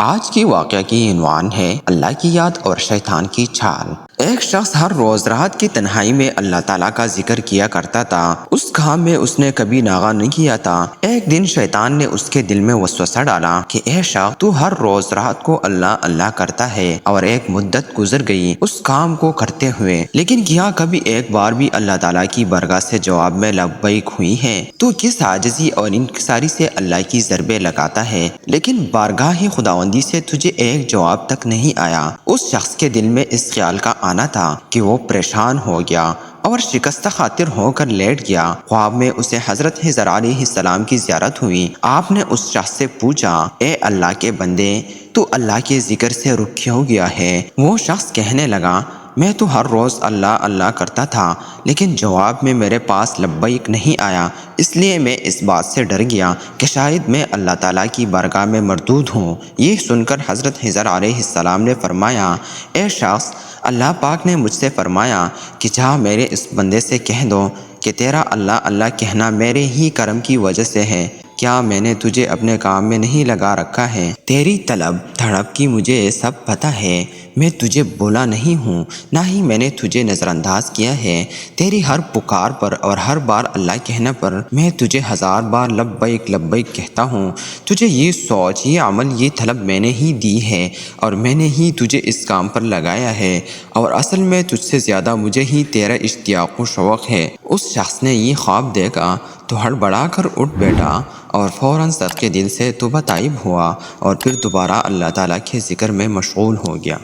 آج کی واقعہ کی عنوان ہے اللہ کی یاد اور شیطان کی چال۔ ایک شخص ہر روز رات کی تنہائی میں اللہ تعالیٰ کا ذکر کیا کرتا تھا۔ اس کام میں اس نے کبھی ناغہ نہیں کیا تھا۔ ایک دن شیطان نے اس کے دل میں وسوسہ ڈالا کہ اے شخص، تو ہر روز رات کو اللہ اللہ کرتا ہے، اور ایک مدت گزر گئی اس کام کو کرتے ہوئے، لیکن کیا کبھی ایک بار بھی اللہ تعالیٰ کی بارگاہ سے جواب میں لبیک ہوئی ہے؟ تو کس عاجزی اور انکساری سے اللہ کی ضربیں لگاتا ہے، لیکن بارگاہ خداوندی سے تجھے ایک جواب تک نہیں آیا۔ اس شخص کے دل میں اس خیال کا آنا تھا کہ وہ پریشان ہو گیا اور شکستہ خاطر ہو کر لیٹ گیا۔ خواب میں اسے حضرت خضر علیہ السلام کی زیارت ہوئی۔ آپ نے اس شخص سے پوچھا، اے اللہ کے بندے، تو اللہ کے ذکر سے رک کیوں گیا ہے؟ وہ شخص کہنے لگا، میں تو ہر روز اللہ اللہ کرتا تھا، لیکن جواب میں میرے پاس لبیک نہیں آیا، اس لیے میں اس بات سے ڈر گیا کہ شاید میں اللہ تعالیٰ کی بارگاہ میں مردود ہوں۔ یہ سن کر حضرت خضر علیہ السلام نے فرمایا، اے شخص، اللہ پاک نے مجھ سے فرمایا کہ جا میرے اس بندے سے کہہ دو کہ تیرا اللہ اللہ کہنا میرے ہی کرم کی وجہ سے ہے۔ کیا میں نے تجھے اپنے کام میں نہیں لگا رکھا ہے؟ تیری طلب دھڑپ کی مجھے سب پتہ ہے۔ میں تجھے بولا نہیں ہوں، نہ ہی میں نے تجھے نظر انداز کیا ہے۔ تیری ہر پکار پر اور ہر بار اللہ کہنے پر میں تجھے 1000 بار لبیک لبیک کہتا ہوں۔ تجھے یہ سوچ، یہ عمل، یہ طلب میں نے ہی دی ہے، اور میں نے ہی تجھے اس کام پر لگایا ہے، اور اصل میں تجھ سے زیادہ مجھے ہی تیرا اشتیاق و شوق ہے۔ اس شخص نے یہ خواب دیکھا تو ہڑبڑا کر اٹھ بیٹھا اور فوراً صدقے دل سے توبہ طائب ہوا، اور پھر دوبارہ اللہ تعالیٰ کے ذکر میں مشغول ہو گیا۔